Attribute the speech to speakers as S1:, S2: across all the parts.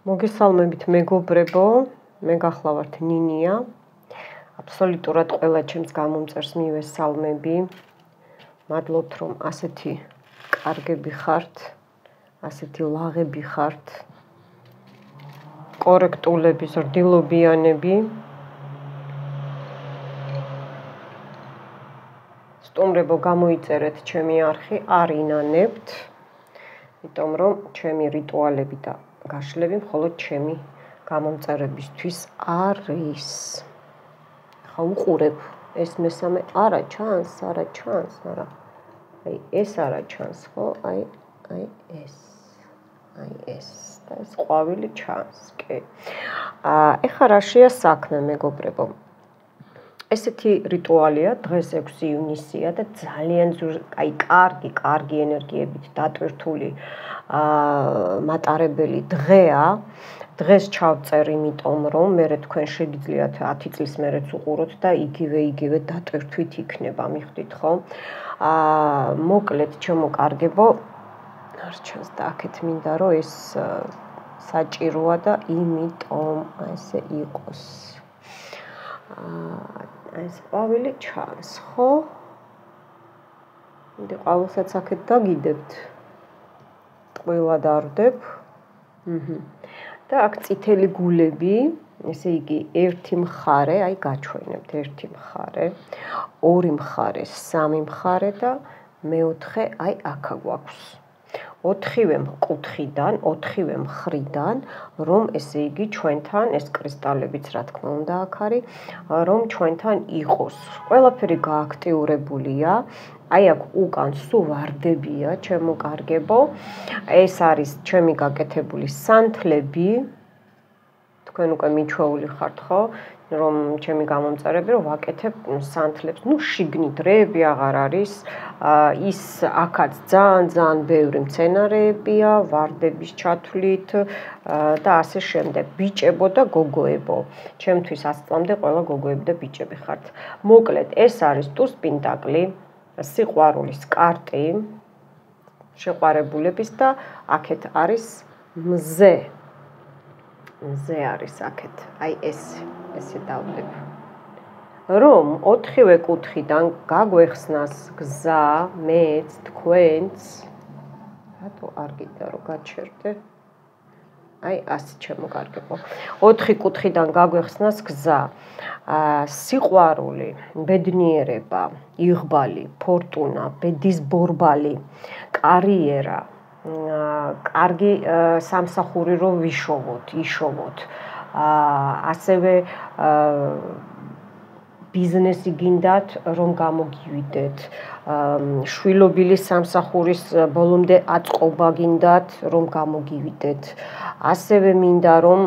S1: მოგესალმებით მეგობრებო, მე გახლავართ ნინია. აბსოლუტურად ყველა ჩემს გამომწერს მივესალმები. მადლობთ რომ ასეთი კარგები ხართ, ასეთი ლაღები ხართ. კორექტულები, ზრდილობიანები. სტუმრებო, გამოიწერეთ ჩემი არხი, არ ინანებთ. იმიტომ რომ ჩემი რიტუალები და გაშლები მხოლოდ ჩემი გამომწერებისთვის არის. ხა უყურებ ეს მესამე არა ჩანს, მაგრამ აი ეს არა ჩანს, ხო? აი ეს და ეს ყვავილი ჩანს, კი. ეხლა რაშია საქმე, მეგობრებო? ესეთი რიტუალია, დღეს 6 ივნისია და ძალიან კარგი ენერგიებით დატვირთული მატარებელი დღეა. დღეს ჩავწერ, იმიტომ რომ მე თქვენ შეგიძლიათ 10 წლის მერეც უყუროთ და იგივე დატვირთვით იქნება, მიხვდით ხო? მოკლედ, ჩემო კარგებო, არ ჩანს და აქეთ მინდა რომ ეს საჭიროა და იმიტომ ესე იყოს. ეს ყვავილი ჩანს, ხო? მე ყვავილსაც აქეთ დაგიდებთ. ტყუილად არდებ. და აქ წითელი გულები, ესე იგი, ერთი მხარე, აი გაჩვენებთ, ერთი მხარე, ორი მხარე, სამი მხარე და მეოთხე, აი აქ გვაქვს. 4-ვე კუთხიდან, 4-ვე მხრიდან, რომ ესე იგი ჩვენთან ეს კრისტალებიც რა თქმა უნდა აქ არის, რომ ჩვენთან იყოს. ყველაფერი გააქტიურებულია. აი აქ უკან სულ ვარდებია, ჩემო კარგებო. ეს არის ჩემი გაკეთებული სანთლები. თქვენ უკვე მიჩვეული ხართ, ხო? რომ ჩემი გამომწერები რომ ვაკეთებ სანთლებს. შიგნით რეები აღარ არის. ის აქაც ძალიან ბევრი მცენარეებია, ვარდების ჩათვლით და ასე შემდეგ. ბიჭებო და გოგოებო. ჩემთვის 100 წლამდე ყველა გოგოები და ბიჭები ხართ. მოკლედ, ეს არის ტუს პენტაკლი, სიყვარულის კარტი, შეყვარებულების და აქეთ არის მზე. მზე არის აქეთ. აი ესე დავდებ. რომ 4-ვე კუთხიდან გაგვეხსნას გზა, მეც, თქვენც. რატო არ გინდა რომ გაჩერდე? აი ასე ჩემო კარგებო. 4 კუთხიდან გაგვეხსნას გზა. სიყვარული, ბედნიერება, იღბალი, ფორტუნა, ბედის ბორბალი, კარიერა, კარგი სამსახური რომ იშოვოთ. ასევე ბიზნესი გინდათ რომ გამოგივიდეთ. შვილობილი სამსახურის ბოლომდე აწყობა გინდათ რომ გამოგივიდეთ. ასევე მინდა რომ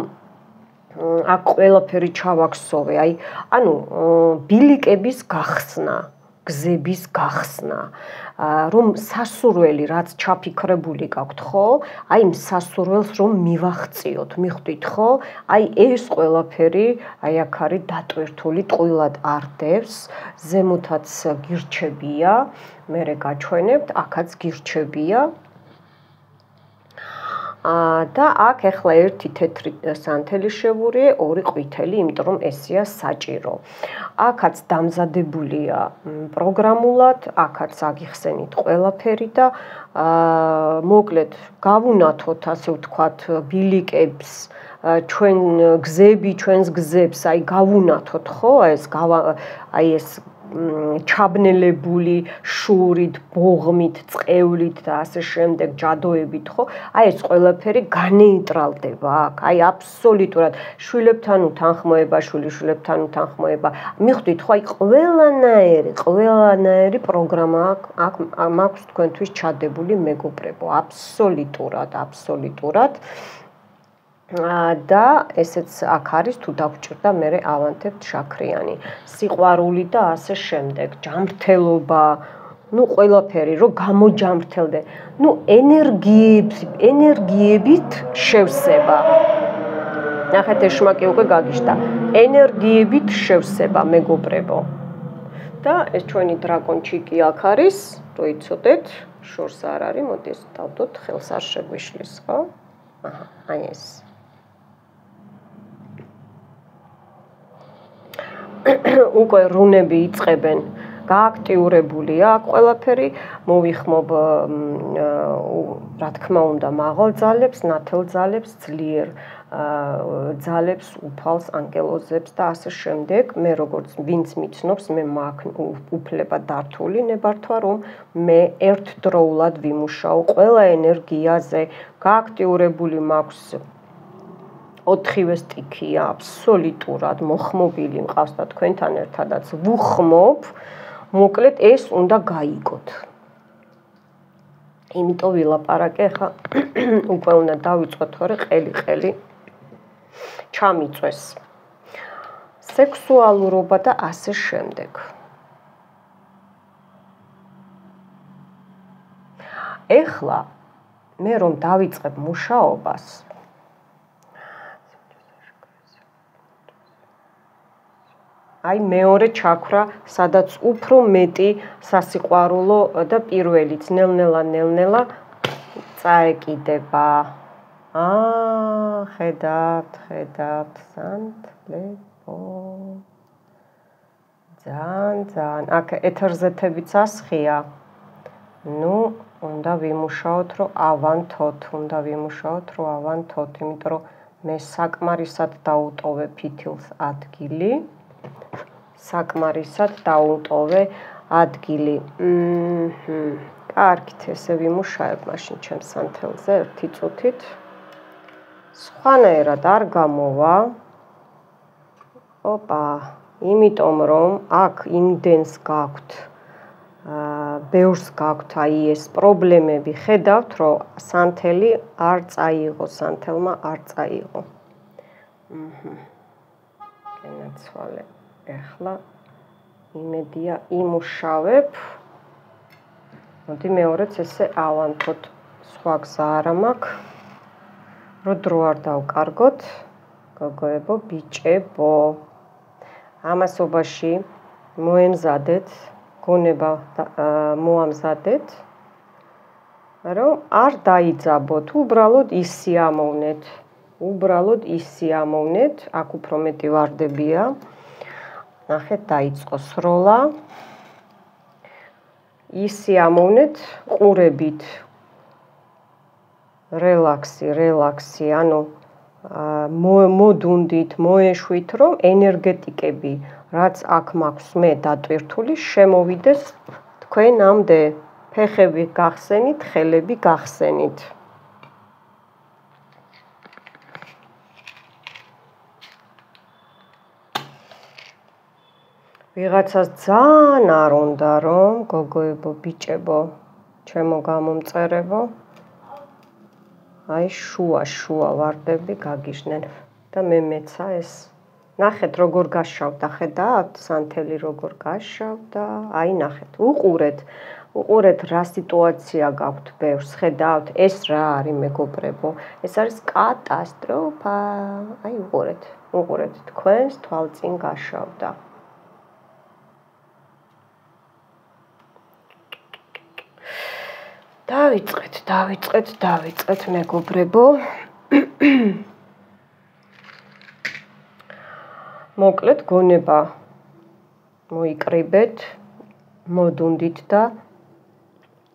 S1: აქ ყველაფერი ჩავაქსოვე, ანუ ბილიკების გახსნა, გზების გახსნა, რომ სასურველი რაც ჩაფიქრებული გაქვთ, ხო? აი იმ სასურველს რომ მივახციოთ, მიხვდით ხო? აი ეს ყველაფერი, აი აქ არის დატვირთული, ტყუილად არდებს, ზემოთაც გირჩებია, მერე გაჩვენებთ, აქაც გირჩებია. და აქ ახლა ერთი თეთრი სანთელი შევურიე, ორი ყვითელი, იმიტომ რომ ესეა საჭირო. აქაც დამზადებულია პროგრამულად, აქაც აგიხსენით ყველაფერი და მოკლედ გავუნათოთ, ასე ვთქვათ, ბილიკებს, ჩვენს გზებს, აი გავუნათოთ, ხო? აი ეს ჩაბნელებული შურით, ბოღმით, წყევლით და ასე შემდეგ ჯადოებით, ხო? აი ეს ყველაფერი განეიტრალდება აქ. აი აბსოლუტურად შვილებთან უთანხმოება, შვილიშვილებთან უთანხმოება. მიხვდით ხო? აი ყველანაირი პროგრამა აქ მაქვს თქვენთვის ჩადებული, მეგობრებო. აბსოლუტურად. და ესეც აქ არის, თუ დაგჭირდა, მე ავანთებთ შაქრიანი. სიყვარული და ასე შემდეგ, ჯანმრთელობა, ყველაფერი რომ გამოჯანმრთელდე. ენერგიებით შევსება. ნახეთ, ეს შმაკი უკვე გაგიშტა. ენერგიებით შევსება, მეგობრებო. და ეს ჩვენი დრაკონჩიკი აქ არის, რო იცოდეთ, შორს არ არის, მოდი ეს დავდოთ, ხელს არ შეგვიშლის, ხო? აი ეს. უკვე რუნები იწყებენ გააქტიურებულია აქ ყველაფერი, მოვიხმობ რა თქმა უნდა მაღალ ძალებს, ნათელ ძალებს, ძლიერ ძალებს, უფალს, ანგელოზებს და ასე შემდეგ. მე როგორც ვინც მიცნობს, მე მაქვს უფლება დართული ნებართვა, რომ მე ერთდროულად ვიმუშაო ყველა ენერგიაზე, გააქტიურებული მაქვს 4-ვე სტიქია აბსოლუტურად მოხმობილი მყავს და თქვენთან ერთადაც ვუხმობ, მოკლედ ეს უნდა გაიგოთ. იმიტომ ვილაპარაკე, ხა უკვე უნდა დავიწყოთ, თორე ყელი ჩამიწვეს. სექსუალურობა და ასე შემდეგ. ეხლა მე რომ დავიწყებ მუშაობას აი მეორე ჩაქრა, სადაც უფრო მეტი სასიყვარულო და პირველიც ნელ-ნელა წაეკიდება. ხედავთ, სანთლებო. ძალიან, აქ ეთერზეთებიც ასხია. ნუ, უნდა ვიმუშაოთ, რომ ავანთოთ, იმიტომ რომ მე საკმარისად დაუტოვე ფითილს ადგილი. კარგით, ესე ვიმუშაებ მაშინ ჩემს სანთელზე ერთი წუთით. სხვანაირად არ გამოვა. იმიტომ რომ აქ იმდენს გაქვთ, ბევრს გაქვთ აი ეს პრობლემები, ხედავთ, რომ სანთელი არ წაიღო, სანთელმა არ წაიღო. გენაცვალე. ეხლა იმედია იმუშავებ. მოდი მეორეც ესე ავანთოთ. სხვა გზა არ მაქვს. რო დრო არ დავკარგოთ. გოგოებო, ბიჭებო. ამასობაში მოემზადეთ, გონება მოამზადეთ, რომ არ დაიძაბოთ, უბრალოდ ისიამოვნეთ, აქ უფრო მეტი ვარდებია. ნახეთ, დაიწყო სროლა. ისიამოვნეთ, ყურებით. რელაქსი, ანუ მოდუნდით, მოეშვით, რომ ენერგეტიკები, რაც აქ მაქვს მე დატვირთული, შემოვიდეს თქვენამდე. ფეხები გახსენით, ხელები გახსენით. ვიღაცას ძალიან არ უნდა, რომ გოგოებო, ბიჭებო, ჩემო გამომწერებო, აი შუა ვარდები გაგიჟნენ და მე მეცა ეს. ნახეთ, როგორ გაშავდა, ხედავთ, სანთელი როგორ გაშავდა, აი ნახეთ, უყურეთ რა სიტუაცია გაქვთ ბევრს, ხედავთ, ეს რა არის მეგობრებო, ეს არის კატასტროფა. აი უყურეთ, თქვენს თვალწინ გაშავდა. დავიწყეთ მეგობრებო. მოკლედ გონება მოიკრიბეთ, მოდუნდით და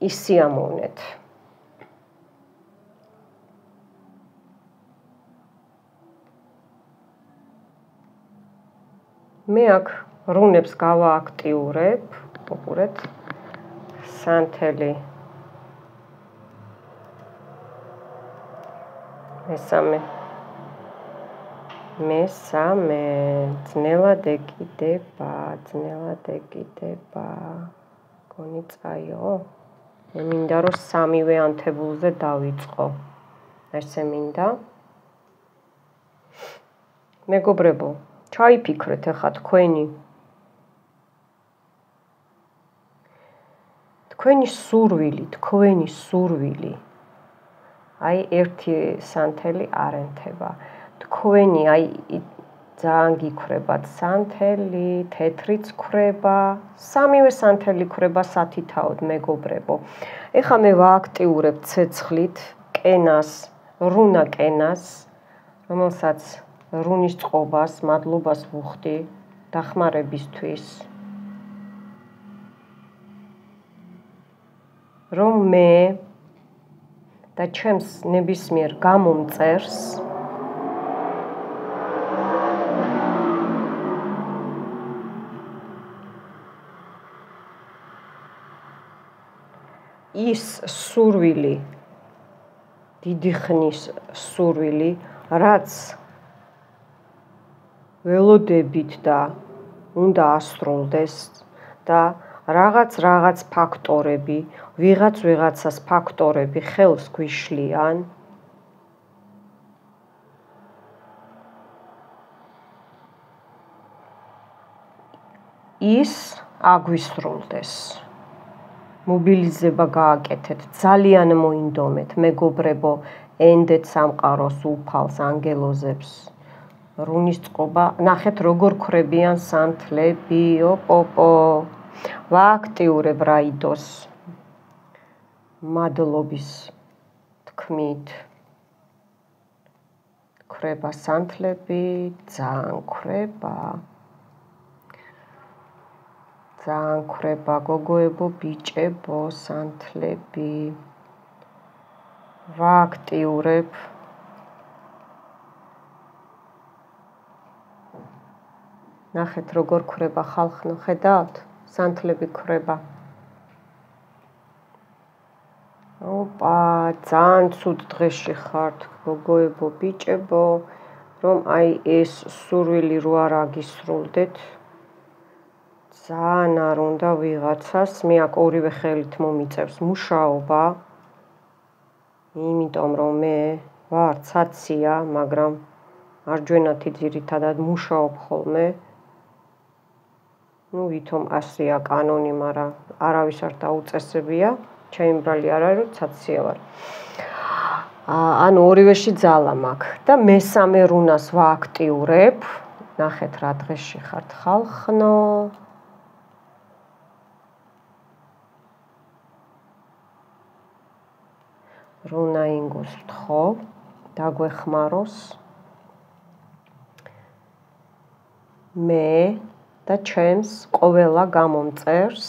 S1: ისიამოვნეთ. მე აქ რუნებს გავააქტიურებ, უყურეთ, სანთელი. მესამე, ძნელად ეკიდება, გონი წაიღო. მე მინდა რომ 3-ვე ანთებულზე დავიწყო. ესე მინდა. მეგობრებო, ჩაიფიქრეთ ახლა თქვენი სურვილი. აი ერთი სანთელი არ ენთება. თქვენი აი ძალიან გიქრებათ სანთელი, თეთრიც ქრება, 3-ვე სანთელი ქრება სათითაოდ მეგობრებო. ეხლა მე ვააქტიურებ ცეცხლით რუნა კენას, რომელსაც რუნის წყობას, მადლობას ვუხდი, დახმარებისთვის, რომ მე და ჩემს ნებისმიერ გამომწერს ის სურვილი, დიდი ხნის სურვილი, რაც ველოდებით და უნდა ასრულდეს და რაღაც ფაქტორები, ვიღაცას ფაქტორები ხელს გვიშლიან, ის აგვისრულდეს. მობილიზება გააკეთეთ, ძალიან მოინდომეთ, მეგობრებო, ენდეთ სამყაროს უფალს, ანგელოზებს. რუნის წყობა, ნახეთ როგორ ქრებიან სანთლები, ოპოპო. ვააქტიურებ რაიდოს. მადლობის თქმით. ქრება სანთლები, ძალიან ქრება. ძალიან ქრება გოგოებო, ბიჭებო, სანთლები. ვააქტიურებ. ნახეთ როგორ ქრება ხალხნო, ხედავთ? სანთლები ქრება. ოპა, ძალიან ცუდ დღეში ხართ, გოგოებო, ბიჭებო, რომ აი ეს სურვილი რო არ აგისრულდეთ. ძალიან არ უნდა ვიღაცას, მე აქ ორივე ხელით მომიწევს მუშაობა, იმიტომ რომ მე ვარ ცაცია, მაგრამ მარჯვენათი ძირითადად მუშაობ ხოლმე. ნუ ვითომ ასეა კანონი, მაგრამ არავის არ დაუწესებია, ჩემი ბრალი არ არის, რომ ცაცია ვარ. ანუ ორივეში ძალა მაქვს და მესამე რუნას ვააქტიურებ. ნახეთ რა დღეში ხართ ხალხნო. რუნა ინგოს ვთხოვ, დაგვეხმაროს. მე და ჩემს ყოველა გამომწერს,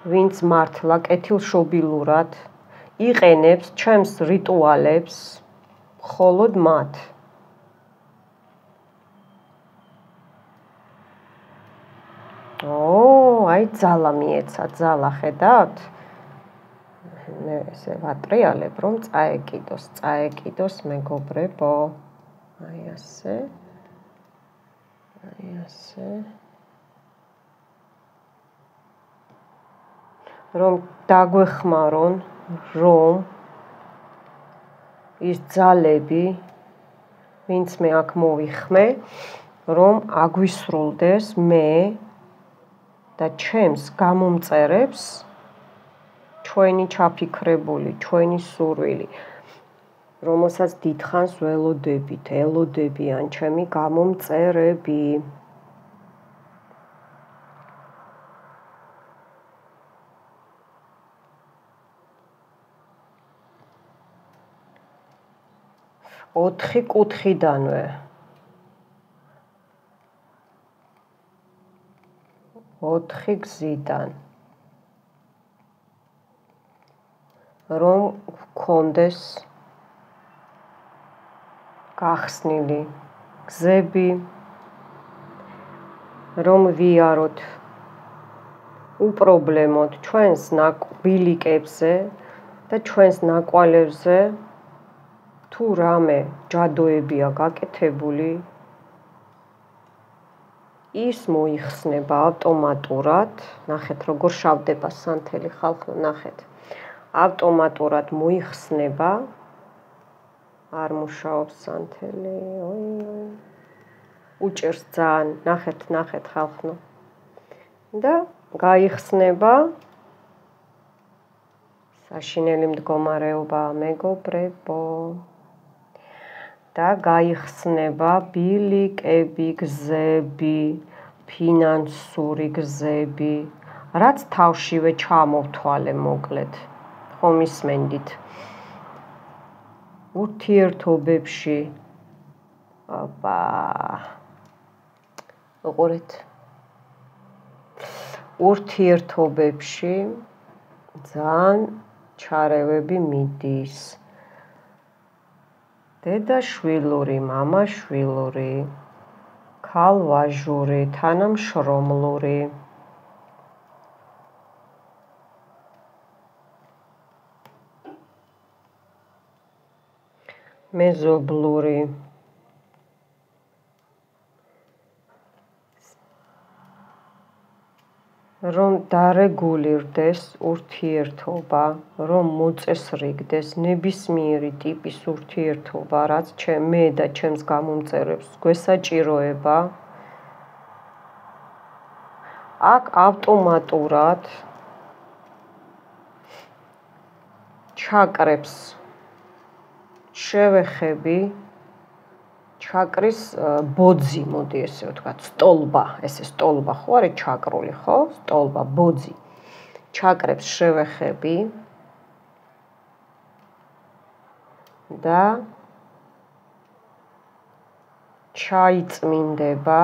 S1: ვინც მართლა კეთილშობილურად იყენებს ჩემს რიტუალებს, მხოლოდ მათ. აი ძალა მიეცა, ძალა ხედავთ? მე ესე ვატრიალებ, რომ წაეკიდოს მეგობრებო. აი ასე. აი ასე. რომ დაგვეხმარონ, რომ ის ძალები, ვინც მე აქ მოვიხმე, რომ აგვისრულდეს მე და ჩემს გამომწერებს ჩვენი ჩაფიქრებული, ჩვენი სურვილი, რომელსაც დიდხანს ველოდებით, ელოდებიან ჩემი გამომწერები. ოთხი კუთხიდანვე. 4 გზიდან. რომ გქონდეს გახსნილი გზები, რომ ვიაროთ უპრობლემოდ ჩვენს ბილიკებზე და ჩვენს ნაკვალებზე თუ რამე ჯადოებია გაკეთებული, ის მოიხსნება ავტომატურად, ნახეთ როგორ შავდება სანთელი ხალხო, ნახეთ. ავტომატურად მოიხსნება, არ მუშაობს სანთელი, უჭერს ძალიან, ნახეთ ხალხო. და გაიხსნება საშინელი მდგომარეობა, მეგობრებო. და გაიხსნება ბილიკები, გზები, ფინანსური გზები, რაც თავშივე ჩამოვთვალე მოკლედ. ხომ ისმენდით? ურთიერთობებში. ოპა. უყურეთ. ურთიერთობებში ძალიან ჩარევები მიდის. დედა-შვილური, მამა-შვილური, ქალ-ვაჟური, თანამშრომლური. მეზობლური. რომ დარეგულირდეს ურთიერთობა, რომ მოწესრიგდეს ნებისმიერი ტიპის ურთიერთობა, რაც მე და ჩემს გამომწერებს გვესაჭიროება, აქ ავტომატურად ჩაკრებს შევეხები, ჩაკრის ბოძი, მოდი ესე ვთქვათ, სტოლბა, ესე სტოლბა ხო არის ჩაკრული, ხო? სტოლბა, ბოძი. ჩაკრებს შევეხები და ჩაიწმინდება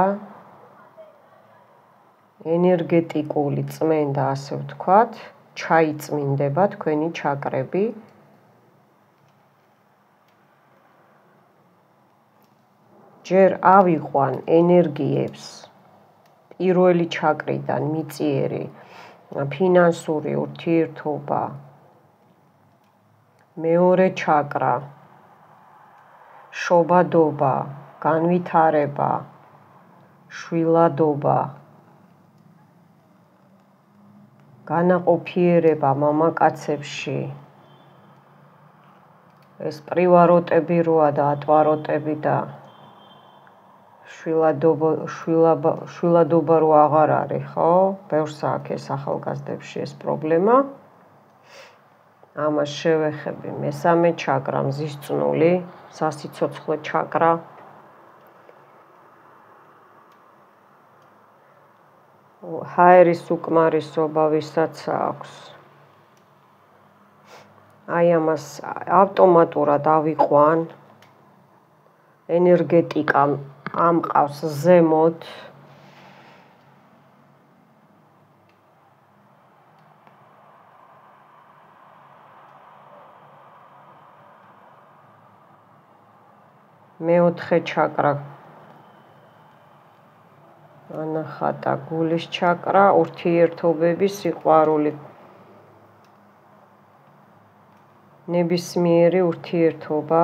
S1: ენერგეტიკული წმენდა, ასე ვთქვათ, ჩაიწმინდება თქვენი ჩაკრები. ჯერ ავიყვან ენერგიებს პირველი ჩაკრიდან მიწიერი ფინანსური ურთიერთობა, მეორე ჩაკრა, შობადობა, განვითარება, შვილადობა, განაყოფიერება მამაკაცებში, ეს პრივაროტები როა და ატვაროტები და შვილადობა რო აღარ არის, ხო? ბევრს აქვს ეს ახალგაზრდებში ეს პრობლემა. ამას შევეხები მესამე ჩაკრა, მზის წნული, სასიცოცხლო ჩაკრა. ჰაერის უკმარისობა ვისაც აქვს. აი ამას ავტომატურად ავიყვან ენერგეტიკა ამყავს ზემოთ. მეოთხე ჩაკრა ანახატა გულის ჩაკრა, ურთიერთობების სიყვარული. ნებისმიერი ურთიერთობა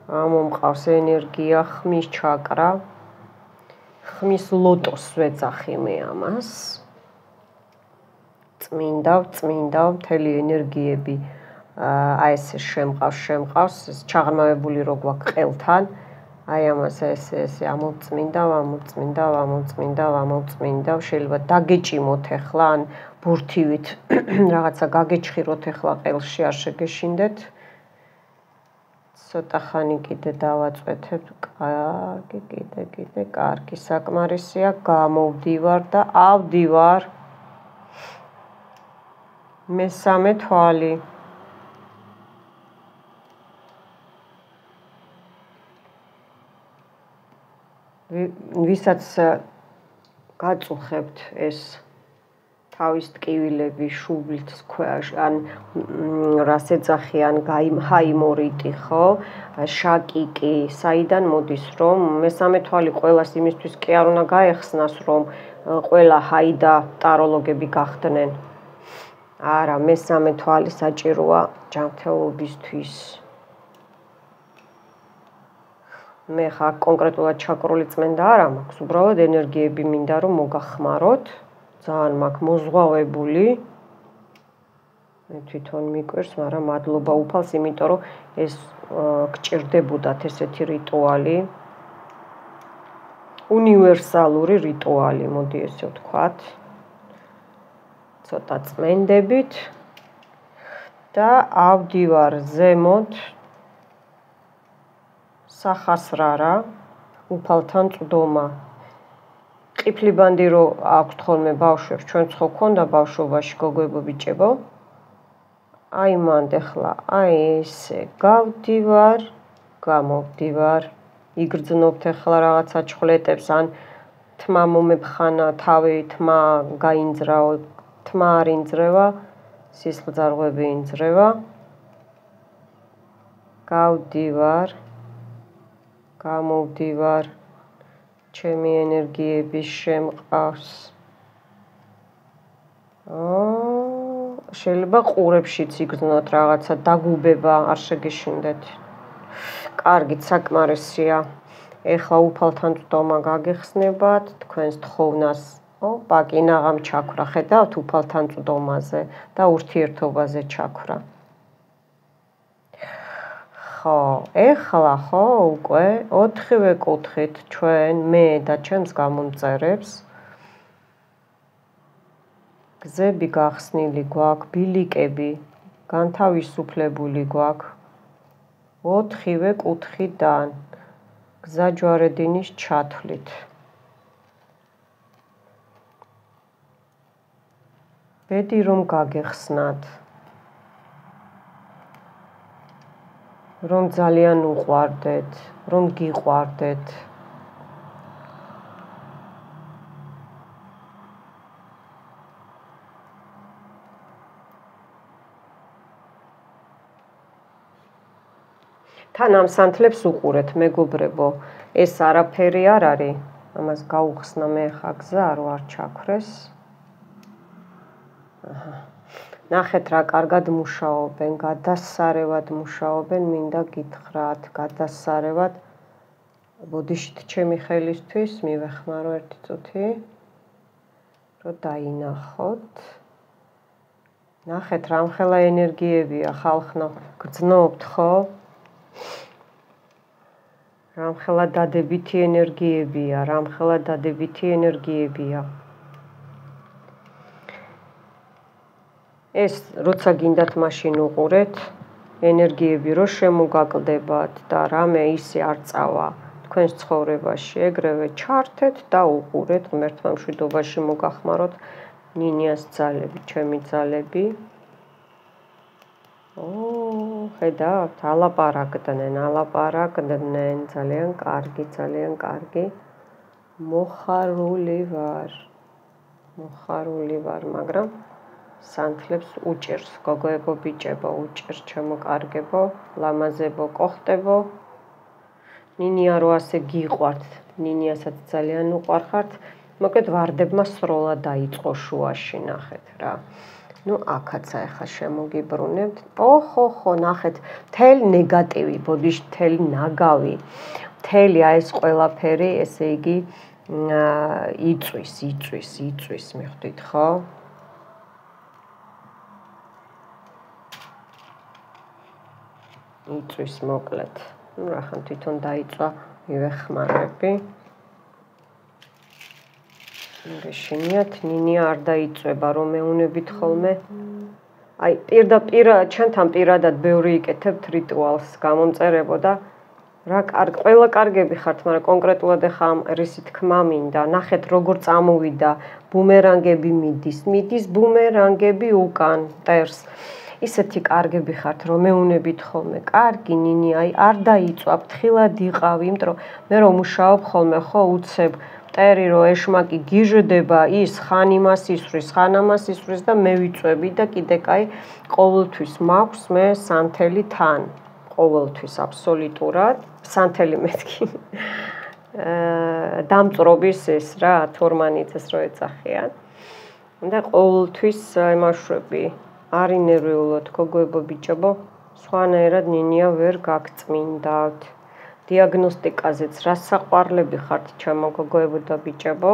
S1: ამომყავს ენერგია, ხმის ჩაკრა, ხმის ლოტოს ვეძახი მე ამას. წმინდავ, მთელი ენერგიები აი ესე შემყავს, ჩაღრმავებული რო გვაქვს ყელთან, აი ამას ესე ამოვწმინდავ, შეიძლება დაგეჭიმოთ ახლა, ან ბურთივით რაღაცა გაგეჩხიროთ ახლა ყელში, არ შეგეშინდეთ. ცოტა ხანი კიდე დავაწვეთებ, კარგი, საკმარისია, გამოვდივარ და ავდივარ. მესამე თვალი. ვისაც გაწუხებთ ეს თავის ტკივილები შუბლის ქვეშ, ან რას ეძახიან, ჰაიმორიტი, ხო? შაკიკი, საიდან მოდის, რომ მესამე თვალი ყველას იმისთვის კი არ უნდა გაეხსნას, რომ ყველა ჰაიდა ტაროლოგები გახდნენ. არა, მესამე თვალი საჭიროა ჯანმრთელობისთვის. მე ხა კონკრეტულად ჩაკრული წმენდა არ მაქვს, უბრალოდ ენერგიები მინდა რომ მოგახმაროთ. ძალიან მაქვს მოზღვავებული. მე თვითონ მიკვირს, მაგრამ მადლობა უფალს, იმიტომ რომ ეს გჭირდებოდათ ესეთი რიტუალი. უნივერსალური რიტუალი, მოდი ესე ვთქვათ. ცოტა წმენდებით და ავდივარ ზემოთ სახასრარა, უფალთან წვდომა. ყიფლიბანდი რო აქვთ ხოლმე ბავშვებს, ჩვენც ხო გქონდა ბავშვობაში გოგოებო ბიჭებო. აი მანდ ახლა, აი ესე გავდივარ, გამოვდივარ, იგრძნობთ ახლა რაღაცა ჩხლეტებს, ან თმა მომებხანა, თავი თმა გაინძრაო, თმა არ ინძრევა, სისხლძარღვები ინძრევა. გავდივარ, გამოვდივარ, ჩემი ენერგიების შემყავს. შეიძლება ყურებშიც იგრძნოთ რაღაცა დაგუბება, არ შეგეშინდეთ. კარგით, საკმარისია. ეხლა უფალთან წვდომა გაგეხსნებათ, თქვენს თხოვნას, პაკინაღამ ჩაქვრა, ხედავთ უფალთან წვდომაზე და ურთიერთობაზე ჩაქვრა. ხო, ეხლა ხო, უკვე 4-ვე კუთხით ჩვენ, მე და ჩემს გამომწერებს გზები გახსნილი გვაქვს, ბილიკები განთავისუფლებული გვაქვს 4-ვე კუთხიდან გზაჯვარედინის ჩათვლით. ბედი რომ გაგეხსნათ, რომ ძალიან უყვარდეთ, რომ გიყვარდეთ. თან ამ სანთლებს უყურეთ, მეგობრებო, ეს არაფერი არ არის, ამას გაუხსნა მე ხა გზა, რო არ ჩაქრეს. ნახეთ რა კარგად მუშაობენ, გადასარევად მუშაობენ, მინდა გითხრათ, გადასარევად. ბოდიშით ჩემი ხელისთვის, მივეხმარო ერთი წუთი, რომ დაინახოთ. ნახეთ რამხელა ენერგიებია, ხალხო, გრძნობთ ხო? რამხელა დადებითი ენერგიებია, რამხელა დადებითი ენერგიებია. ეს როცა გინდათ მაშინ უყურეთ, ენერგიები რო შემოგაკლდებათ და რამე ისე არ წავა თქვენს ცხოვრებაში, ეგრევე ჩართეთ და უყურეთ, ღმერთმა მშვიდობაში მოგახმაროთ ნინიას ძალები, ჩემი ძალები. ხედავთ, ალაპარაკდნენ, ძალიან კარგი, ძალიან კარგი. მოხარული ვარ, მაგრამ სანთლებს უჭერს, გოგოებო, ბიჭებო, უჭერს ჩემო-კარგებო, ლამაზებო, კოხტებო. ნინია რო ასე გიყვართ, ნინიასაც ძალიან უყვარხართ, მოკლედ ვარდებმა სროლა დაიწყო შუაში, ნახეთ რა. აქაც ახლა შემოგიბრუნებთ. ხო, ნახეთ, მთელი ნეგატივი, ბოდიში მთელი ნაგავი, მთელი ეს ყველაფერი, ესე იგი, იწვის, მიხვდით ხო? იწვის მოკლედ. რახან თვითონ დაიწვა, მივეხმარები. გეშინიათ, ნინია არ დაიწვება, რომ მეუნებით ხოლმე. აი, პირდაპირ ჩვენთან პირადად ბევრი იკეთებთ რიტუალს, გამომწერებო და რა ყველა კარგები ხართ, მაგრამ კონკრეტულად ახლა ამ რისი თქმა მინდა. ნახეთ, როგორ წამოვიდა, ბუმერანგები მიდის ბუმერანგები უკან, ტერს. ისეთი კარგები ხართ, რომ მეუნებით ხოლმე. კარგი ნინი, აი, არ დაიწვა, ფრთხილად იყავ, იმიტომ რომ მე რომ მუშაობ ხოლმე, ხო, უცებ მტერი რო ეშმაკი გიჟდება, ის ხან იმას ისვრის, ხან ამას ისვრის და მე ვიწვევი და კიდე კაი ყოველთვის მაქვს მე სანთელი თან. ყოველთვის აბსოლუტურად სანთელი მეთქი. დამწრობის ეს რა, თორმანიძეს რო ეძახიან. და ყოველთვის იმაშვები, არ ინერვიულოთ, გოგოებო, ბიჭებო, სხვანაირად ნინია ვერ გაგწმინდავთ. დიაგნოსტიკაზეც რა საყვარლები ხართ, ჩემო გოგოებო და ბიჭებო.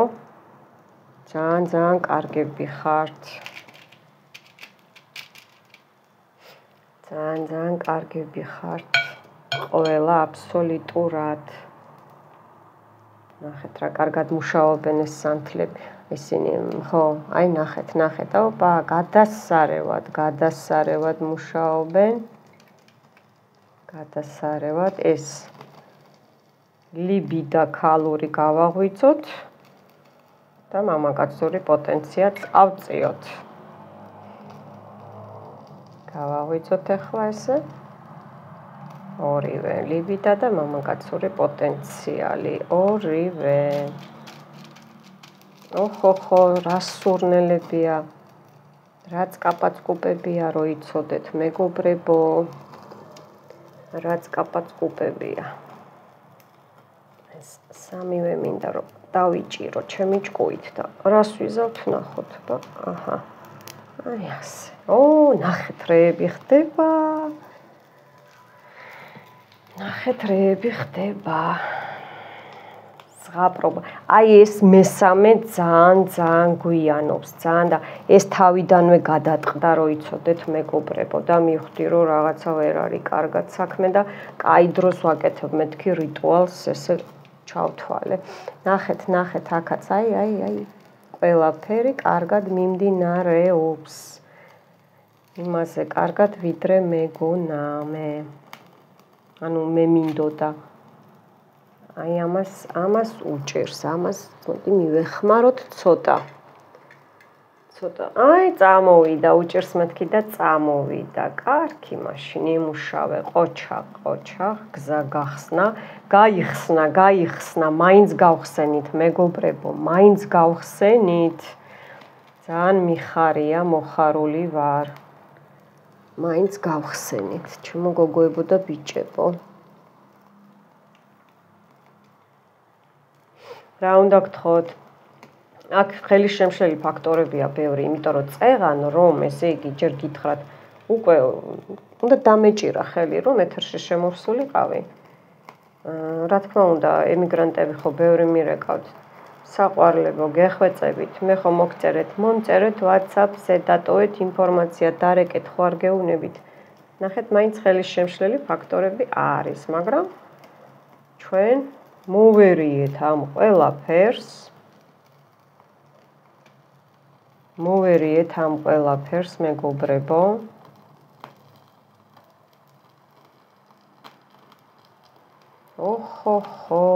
S1: ძალიან კარგები ხართ. ძალიან კარგები ხართ. ყველა აბსოლუტურად. ნახეთ რა კარგად მუშაობენ ეს სანთლები. ისინი, ხო, აი ნახეთ, ოპა, გადასარევად მუშაობენ. გადასარევად ეს ლიბიდა ქალური გავაღვიძოთ და მამაკაცური პოტენცია წავწიოთ. გავაღვიძოთ ახლა ესე. ორივე ლიბიდა და მამაკაცური პოტენციალი, ორივე. ოხოხო, რა სურნელებია, რაც კაპაწკუპებია, რო იცოდეთ, მეგობრებო, რაც კაპაწკუპებია. ეს სამივე მინდა რომ დავიჭირო ჩემი ჭკუით და რას ვიზავთ ნახოთ და აჰა. აი ასე. ნახეთ რეები ხდება. ნახეთ რეები ხდება. ზღაპრობა. აი ეს მესამე ძალიან გვიანობს, ძალიან და ეს თავიდანვე გადატყდა, რომ იცოდეთ მეგობრებო და მივხვდი, რომ რაღაცა ვერ არის კარგად საქმე და კაი დროს ვაკეთებ მეთქი რიტუალს, ესე ჩავთვალე. ნახეთ, აქაც, აი. ყველაფერი კარგად მიმდინარეობს. იმაზე კარგად ვიდრე მეგონა მე. ანუ მე მინდოდა. აი ამას უჭირს, ამას მოდი მივეხმაროთ ცოტა. აი წამოვიდა, უჭირს მეთქი და წამოვიდა. კარგი, მაშინ იმუშავე, ყოჩა, გზა გახსნა, გაიხსნა, მაინც გავხსენით, მეგობრებო, მაინც გავხსენით. ძალიან მიხარია, მოხარული ვარ. მაინც გავხსენით, ჩემო გოგოებო და ბიჭებო. რა უნდა გთხოვთ? აქ ხელისშემშლელი ფაქტორებია ბევრი, იმიტომ რომ წეღან რომ ესე იგი ჯერ გითხრათ, უკვე უნდა დამეჭირა ხელი რომ ეთერში შემოვსულიყავი. რა თქმა უნდა, ემიგრანტები ხო ბევრი მირეკავთ. საყვარლებო, გეხვეწებით, მე ხო მოგწერეთ, მომწერეთ WhatsApp-ზე, დატოვეთ ინფორმაცია, დარეკეთ, ხო არ გეუნებით. ნახეთ, მაინც ხელისშემშლელი ფაქტორები არის, მაგრამ ჩვენ მოვერიეთ ამ ყველაფერს, მეგობრებო. ოხოხო,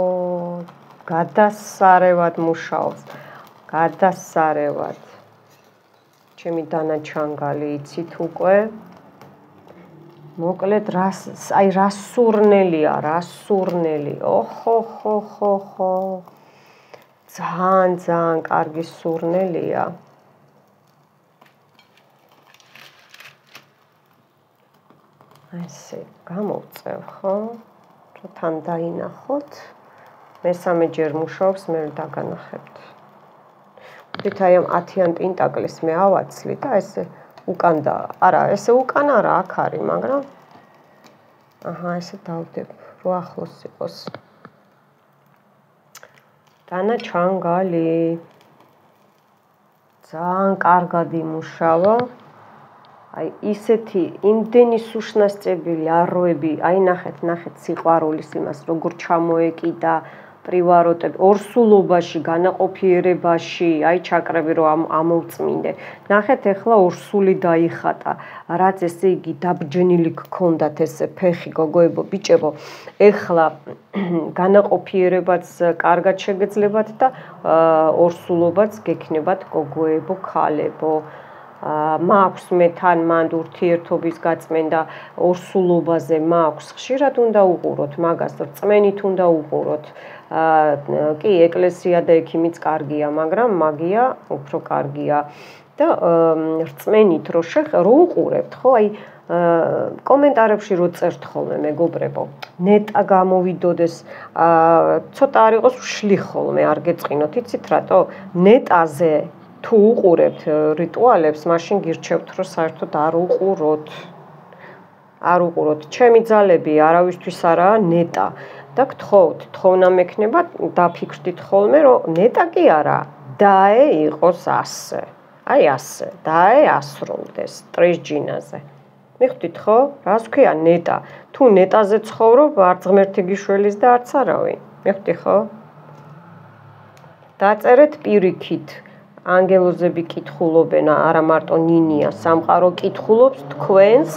S1: გადასარევად მუშაობს, გადასარევად. ჩემი დანაჩანგალი იცით უკვე. მოკლედ რა სურნელია, რა სურნელი. ოხოხო. ძალიან კარგი სურნელია. ესე გამოვწევ, ხო? თან დაინახოთ. მესამე ჯერ მუშაობს, მე დაგანახებთ. ვთქვით აი ამ 10-იან პენტაკლის მე ავაცლი და ესე უკან და არა, ესე უკან არა, აქ არის, მაგრამ აჰა, ესე დავდებ, რო ახლოს იყოს. დანაჩანგალი. ძალიან კარგად იმუშავა. აი ისეთი იმდენი სუშნასწებილი აროები, აი ნახეთ სიყვარულის იმას, როგორ ჩამოეკიდა პრივაროტები, ორსულობაში, განაყოფიერებაში, აი ჩაკრები რომ ამოვწმინდე. ნახეთ ეხლა ორსული დაიხატა, რაც ესე იგი დაბჯენილი გქონდათ ესე ფეხი გოგოებო, ბიჭებო, ეხლა განაყოფიერებაც კარგად შეგეძლებათ და ორსულობაც გექნებათ გოგოებო, ქალებო. მაქვს მე თან მანდ ურთიერთობის გაწმენდა ორსულობაზე მაქვს ხშირად უნდა უყუროთ მაგას რწმენით უნდა უყუროთ კი ეკლესია და ექიმიც კარგია მაგრამ მაგია უფრო კარგია და რწმენით რო უყურებთ ხო აი კომენტარებში რო წერთ ხოლმე მეგობრებო ნეტა გამოვიდოდეს ცოტა არ იყოს ვშლი ხოლმე არ გეწყინოთ იცით რატო ნეტაზე თუ უყურებთ რიტუალებს, მაშინ გირჩევთ, რომ საერთოდ არ უყუროთ. ჩემი ძალები არავისთვის არაა ნეტა და გთხოვთ, თხოვნა მექნება, დაფიქრდით ხოლმე, რომ ნეტა კი არა, დაე იყოს ასე. აი ასე, დაე ასრულდეს ტრისჯინაზე. მიხვდით ხო? რას ქვია ნეტა? თუ ნეტაზე ცხოვრობ, არც ღმერთი გიშველის და არც არავინ. მიხვდი ხო? დაწერეთ პირიქით. ანგელოზები კითხულობენ, არა მარტო ნინია, სამყარო კითხულობს თქვენს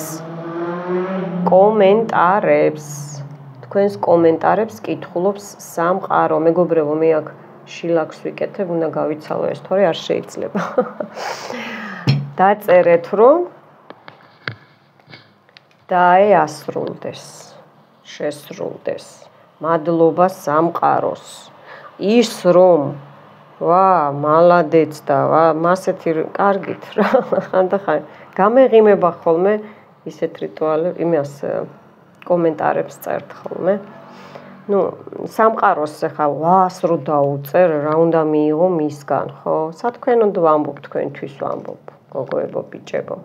S1: კომენტარებს კითხულობს სამყარო. მეგობრებო, მე აქ შილაკს ვიკეთებ, უნდა გავიცალო ეს, თორე არ შეიძლება. დაწერეთ, რომ დაეასრულდეს, შესრულდეს. მადლობა სამყაროს. ის რომ ვა, მალადეც და ვა, მასეთი კარგით რა. ხანდახან გამეღიმება ხოლმე ისეთ რიტუალებს, იმას კომენტარებს წერთ ხოლმე. ნუ, სამყაროს ახლა ვას რო დაუწერ, რა უნდა მიიღო მისგან, ხო? სათქვენოდ ვამბობ, თქვენთვის ვამბობ, გოგოებო, ბიჭებო.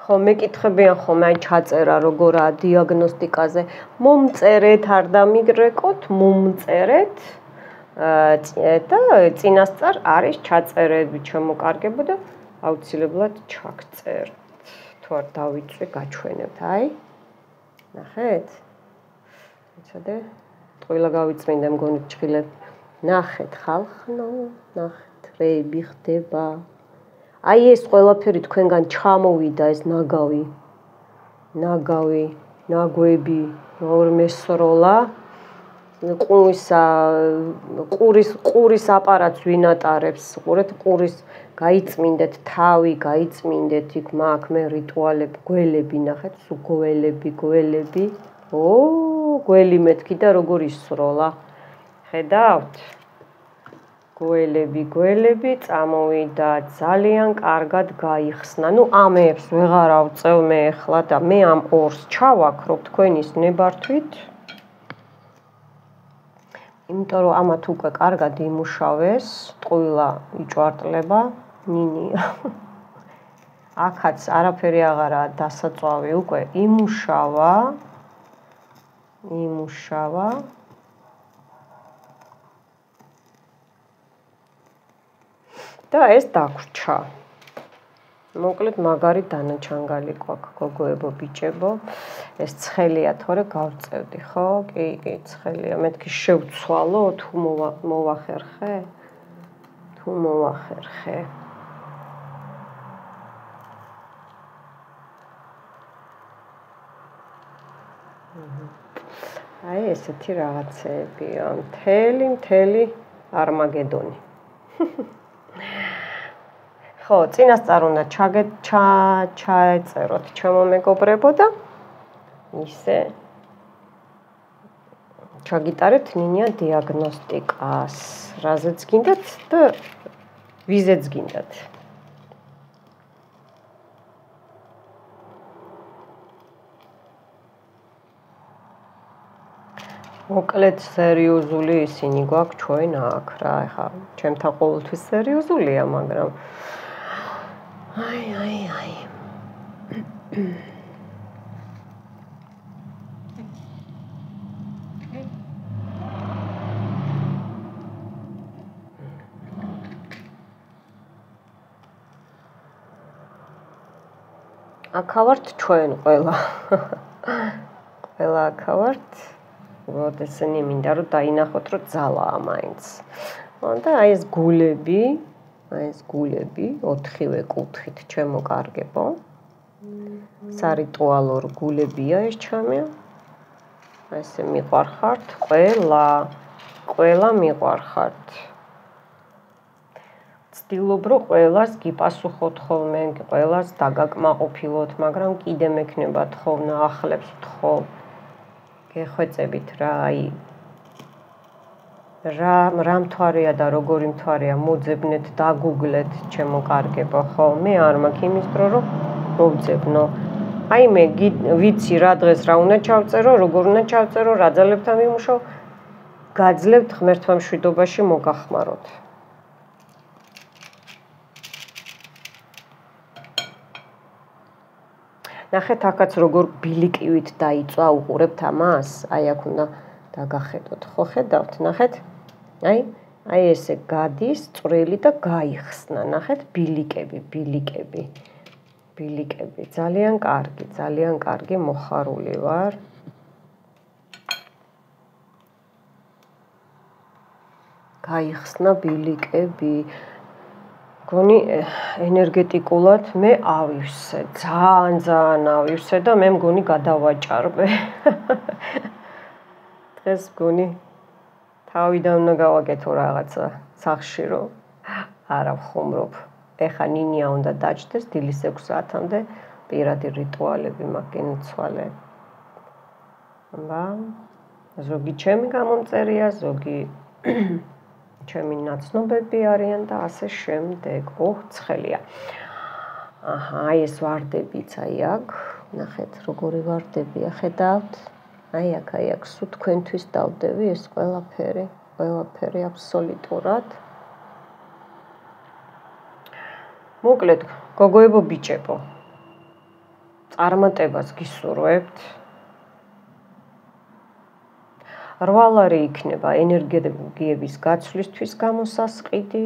S1: ხო, მეკითხებიან ხოლმე აი ჩაწერა როგორაა დიაგნოსტიკაზე. მომწერეთ, არ დამიგრეკოთ, მომწერეთ. და წინასწარ არის ჩაწერები ჩამოკარგებო და აუცილებლად ჩაგწერთ. თუ არ დავიწვი, გაჩვენებთ, აი. ნახეთ? იცოდე? ტყუილა გავიწმინდა მგონი ჭხილებ. ნახეთ ხალხნო, ნახეთ რეები ხდება. აი ეს ყველაფერი თქვენგან ჩამოვიდა ეს ნაგავი, ნაგვები, მესროლა, ყურის აპარატს ვინ ატარებს, ყურეთ ყურის გაიწმინდეთ თავი, გაიწმინდეთ იქ მაგ მე რიტუალები, გველები ნახეთ, სულ გველები, გველი მეთქი და როგორ ისროლა, ხედავთ? გველები წამოვიდა ძალიან კარგად გაიხსნა. ნუ ამებს ვეღარ ავწევ მე ახლა და მე ამ ორს ჩავაქრობ თქვენის ნებართვით. იმიტომ რომ ამათ უკვე კარგად იმუშავეს, ტყუილა იჭვარტლება, ნინია. აქაც არაფერი აღარაა დასაწვავი, უკვე იმუშავა. და ეს დაგვრჩა. მოკლედ მაგარი დანაჩანგალი გვაქვს გოგოებო, ბიჭებო. ეს ცხელია თორე გავწევდი, ხო? კი, ცხელია. მეთქი შევცვალო, თუ მოვახერხე? თუ მოვახერხე. აი ესეთი რაღაცეებია. მთელი არმაგედონი. ხო, წინასწარ უნდა ჩაეწეროთ ჩემო მეგობრებო და ისე ჩაგიტარეთ ნინია დიაგნოსტიკას, რაზეც გინდათ და ვიზეც გინდათ. მოკლედ სერიოზული ისინი გვაქვს ჩვენ აქ რა, ეხა ჩემთან ყოველთვის სერიოზულია, მაგრამ აი. აქავართ ჩვენ ყველა. ყველა აქავართ. უბრალოდ ესენი მინდა რომ დაინახოთ რომ ძალაა მაინც. და აი ეს გულები 4-ვე კუთხით ჩემოკარგებო. სარიტუალო გულებია ეს ჩემი. ესე მიყვარხართ ყველა მიყვარხართ. ვცდილობ რომ ყველას გიპასუხოთ ხოლმე, ყველას დაგაკმაყოფილოთ, მაგრამ კიდე მექნებათ ხოლმე ახლებს თხოვ. გეხვეწებით რა, აი რა მთვარეა და როგორი მთვარეა, მოძებნეთ, დაგუგლეთ, ჩემოკარგებო, ხო? მე არ მაქვს იმის დრო რომ მოვძებნო. აი მე ვიცი რა დღეს რა უნდა ჩავწერო, როგორ უნდა ჩავწერო, რა ძალებთან ვიმუშაო, გაძლევთ ღმერთმა მშვიდობაში მოგახმაროთ. ნახეთ აქაც როგორ ბილიკივით დაიწვა, უყურებთ ამას? აი აქ უნდა დაგახედოთ, ხო ხედავთ, ნახეთ? აი ესე გადის წვრილი და გაიხსნა, ნახეთ ბილიკები. ძალიან კარგი, მოხარული ვარ. გაიხსნა ბილიკები. გონი ენერგეტიკულად მე ავივსე, ძალიან ავივსე და მე მგონი გადავაჭარბე. დღეს მგონი თავიდან უნდა გავაკეთო რაღაცა სახში რომ არა ვხუმრობ. ეხა ნინია უნდა დაჭდეს დილის 6 საათამდე პირადი რიტუალები მაგენცვალე. ზოგი ჩემი გამომწერია, ზოგი ჩემი ნაცნობები არიან და ასე შემდეგ. ცხელია. აი ეს ვარდებიც აი აქ, ნახეთ როგორი ვარდებია, ხედავთ? აი აქ სულ თქვენთვის დავდები ეს ყველაფერი აბსოლუტურად. მოკლედ, გოგოებო ბიჭებო. წარმატებას გისურვებთ. 8 ლარი იქნება ენერგიების გაცვლისთვის გამოსასყიდი.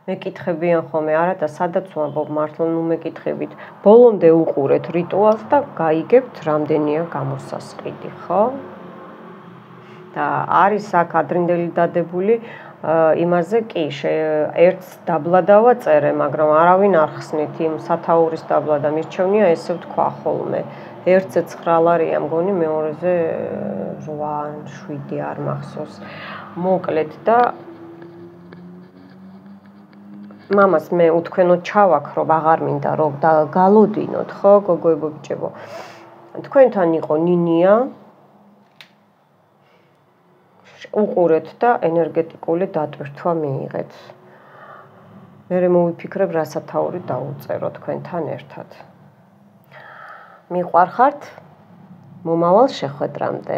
S1: მეკითხებიან ხოლმე, არა და სადაც ვამბობ მართლა მეკითხებით. ბოლომდე უყურეთ რიტუალს და გაიგებთ რამდენია გამოსასყიდი, ხო? და არის აქ ადრინდელი დადებული იმაზე კი ერთს დაბლა დავაწერე, მაგრამ არავინ არ ხსნით იმ სათაურის დაბლა და მირჩევნია ესე ვთქვა ხოლმე. ერთზე 9 ლარია მგონი, მეორეზე 8-7 არ მახსოვს. მოკლედ და მამას მე უთქვენოდ ჩავაქრო, აღარ მინდა რომ გალოდინოთ, ხო, გოგოებო ბიჭებო. თქვენთან იყო ნინია. უყურეთ და ენერგეტიკული დატვირთვა მიიღეთ. მე მოვიფიქრებ რა სათაური დაუწერო თქვენთან ერთად. მიყვარხართ? მომავალ შეხვედრამდე.